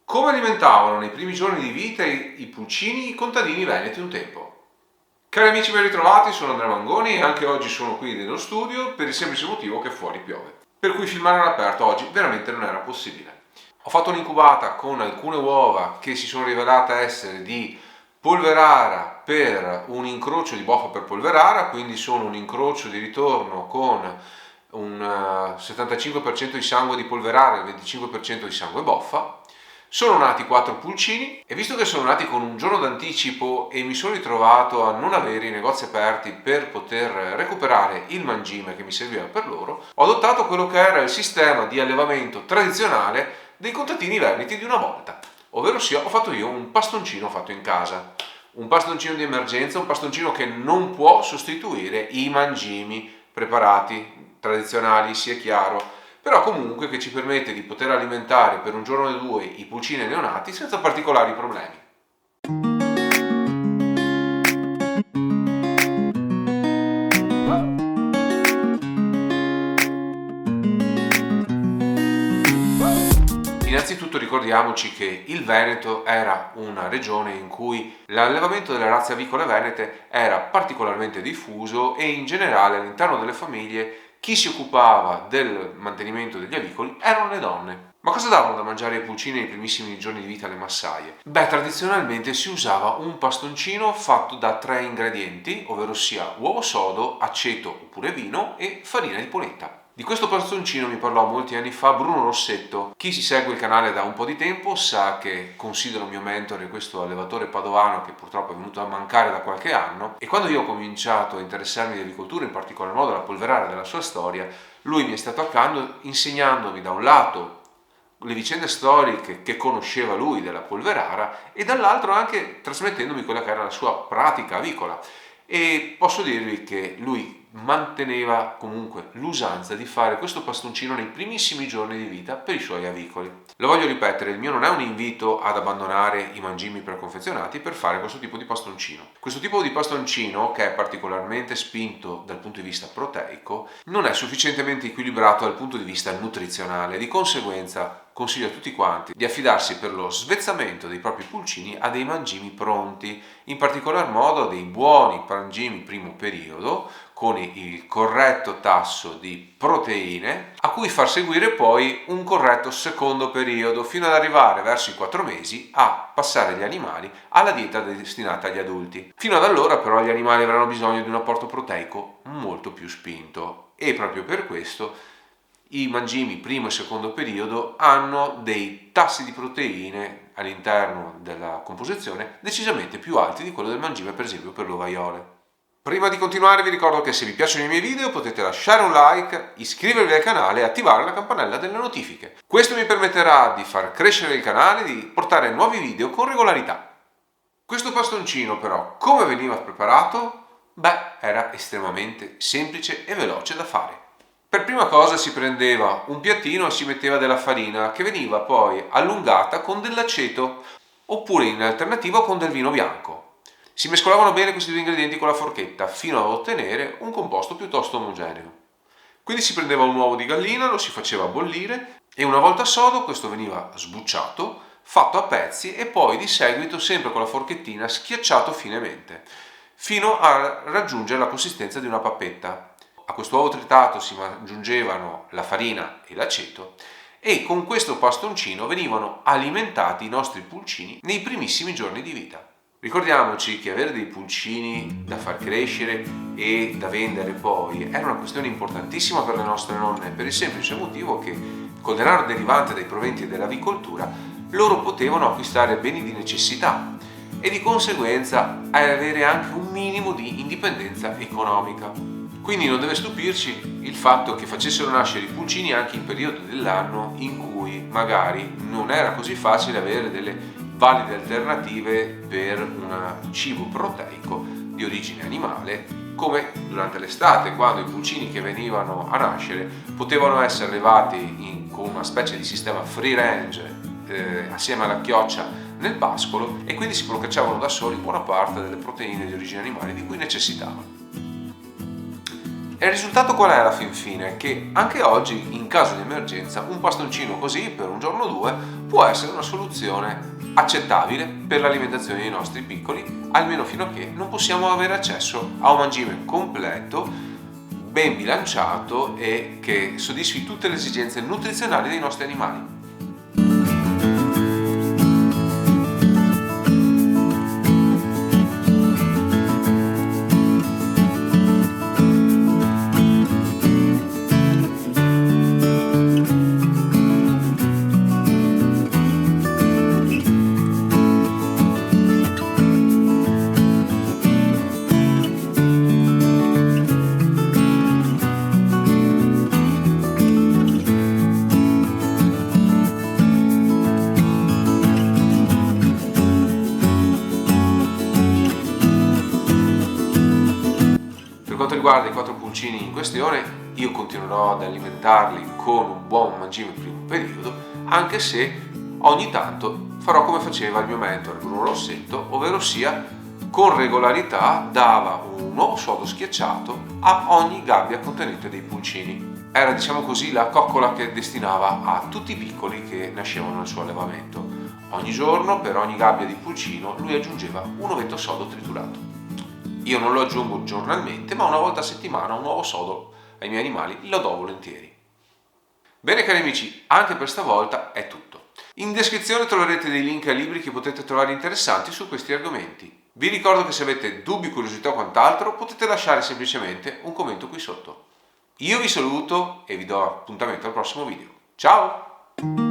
Come alimentavano nei primi giorni di vita i pulcini i contadini veneti un tempo? Cari amici, ben ritrovati, sono Andrea Mangoni e anche oggi sono qui nello studio per il semplice motivo che fuori piove. Per cui filmare all'aperto oggi veramente non era possibile. Ho fatto un'incubata con alcune uova che si sono rivelate essere di polverara per un incrocio di boffa per polverara, quindi sono un incrocio di ritorno con un 75% di sangue di polverara e il 25% di sangue boffa. Sono nati 4 pulcini e visto che sono nati con un giorno d'anticipo e mi sono ritrovato a non avere i negozi aperti per poter recuperare il mangime che mi serviva per loro, ho adottato quello che era il sistema di allevamento tradizionale dei contadini veneti di una volta, ovvero sia ho fatto io un pastoncino fatto in casa, un pastoncino di emergenza, un pastoncino che non può sostituire i mangimi preparati tradizionali, sia chiaro, però comunque che ci permette di poter alimentare per un giorno o due i pulcini neonati senza particolari problemi. Innanzitutto ricordiamoci che il Veneto era una regione in cui l'allevamento delle razze avicole venete era particolarmente diffuso e in generale all'interno delle famiglie chi si occupava del mantenimento degli avicoli erano le donne. Ma cosa davano da mangiare ai pulcini nei primissimi giorni di vita alle massaie? Tradizionalmente si usava un pastoncino fatto da 3 ingredienti, ovvero sia uovo sodo, aceto oppure vino e farina di polenta. Di questo pastoncino mi parlò molti anni fa Bruno Rossetto. Chi si segue il canale da un po' di tempo sa che considero mio mentore questo allevatore padovano che purtroppo è venuto a mancare da qualche anno, e quando io ho cominciato a interessarmi di agricoltura, in particolar modo alla polverare della sua storia, lui mi è stato accanto insegnandomi da un lato le vicende storiche che conosceva lui della polverara e dall'altro anche trasmettendomi quella che era la sua pratica avicola. E posso dirvi che lui manteneva comunque l'usanza di fare questo pastoncino nei primissimi giorni di vita per i suoi avicoli. Lo voglio ripetere, il mio non è un invito ad abbandonare i mangimi preconfezionati per fare questo tipo di pastoncino. Questo tipo di pastoncino, che è particolarmente spinto dal punto di vista proteico, non è sufficientemente equilibrato dal punto di vista nutrizionale. Di conseguenza consiglio a tutti quanti di affidarsi per lo svezzamento dei propri pulcini a dei mangimi pronti, in particolar modo a dei buoni mangimi primo periodo con il corretto tasso di proteine, a cui far seguire poi un corretto secondo periodo fino ad arrivare verso i 4 mesi a passare gli animali alla dieta destinata agli adulti. Fino ad allora però gli animali avranno bisogno di un apporto proteico molto più spinto e proprio per questo i mangimi primo e secondo periodo hanno dei tassi di proteine all'interno della composizione decisamente più alti di quello del mangime per esempio per l'ovaiole. Prima di continuare vi ricordo che se vi piacciono i miei video potete lasciare un like, iscrivervi al canale e attivare la campanella delle notifiche. Questo mi permetterà di far crescere il canale e di portare nuovi video con regolarità. Questo pastoncino però come veniva preparato? Era estremamente semplice e veloce da fare. Per prima cosa si prendeva un piattino e si metteva della farina che veniva poi allungata con dell'aceto oppure in alternativa con del vino bianco. Si mescolavano bene questi due ingredienti con la forchetta fino ad ottenere un composto piuttosto omogeneo. Quindi si prendeva un uovo di gallina, lo si faceva bollire e una volta sodo questo veniva sbucciato, fatto a pezzi e poi di seguito sempre con la forchettina schiacciato finemente fino a raggiungere la consistenza di una pappetta. A questo uovo tritato si aggiungevano la farina e l'aceto e con questo pastoncino venivano alimentati i nostri pulcini nei primissimi giorni di vita. Ricordiamoci che avere dei pulcini da far crescere e da vendere poi era una questione importantissima per le nostre nonne per il semplice motivo che col denaro derivante dai proventi dell'avicoltura loro potevano acquistare beni di necessità e di conseguenza avere anche un minimo di indipendenza economica. Quindi non deve stupirci il fatto che facessero nascere i pulcini anche in periodi dell'anno in cui magari non era così facile avere delle valide alternative per un cibo proteico di origine animale, come durante l'estate, quando i pulcini che venivano a nascere potevano essere allevati con una specie di sistema free range assieme alla chioccia nel pascolo e quindi si procacciavano da soli buona parte delle proteine di origine animale di cui necessitavano. E il risultato qual è alla fin fine? Che anche oggi, in caso di emergenza, un pastoncino così per un giorno o due può essere una soluzione accettabile per l'alimentazione dei nostri piccoli, almeno fino a che non possiamo avere accesso a un mangime completo, ben bilanciato e che soddisfi tutte le esigenze nutrizionali dei nostri animali. Per quanto riguarda i 4 pulcini in questione, io continuerò ad alimentarli con un buon mangime per un periodo, anche se ogni tanto farò come faceva il mio mentore Bruno Rossetto, ovvero sia con regolarità dava un nuovo sodo schiacciato a ogni gabbia contenente dei pulcini. Era, diciamo così, la coccola che destinava a tutti i piccoli che nascevano nel suo allevamento. Ogni giorno, per ogni gabbia di pulcino, lui aggiungeva un ovetto sodo triturato. Io non lo aggiungo giornalmente, ma una volta a settimana un nuovo sodo ai miei animali lo do volentieri. Bene cari amici, anche per stavolta è tutto. In descrizione troverete dei link ai libri che potete trovare interessanti su questi argomenti. Vi ricordo che se avete dubbi, curiosità o quant'altro potete lasciare semplicemente un commento qui sotto. Io vi saluto e vi do appuntamento al prossimo video. Ciao!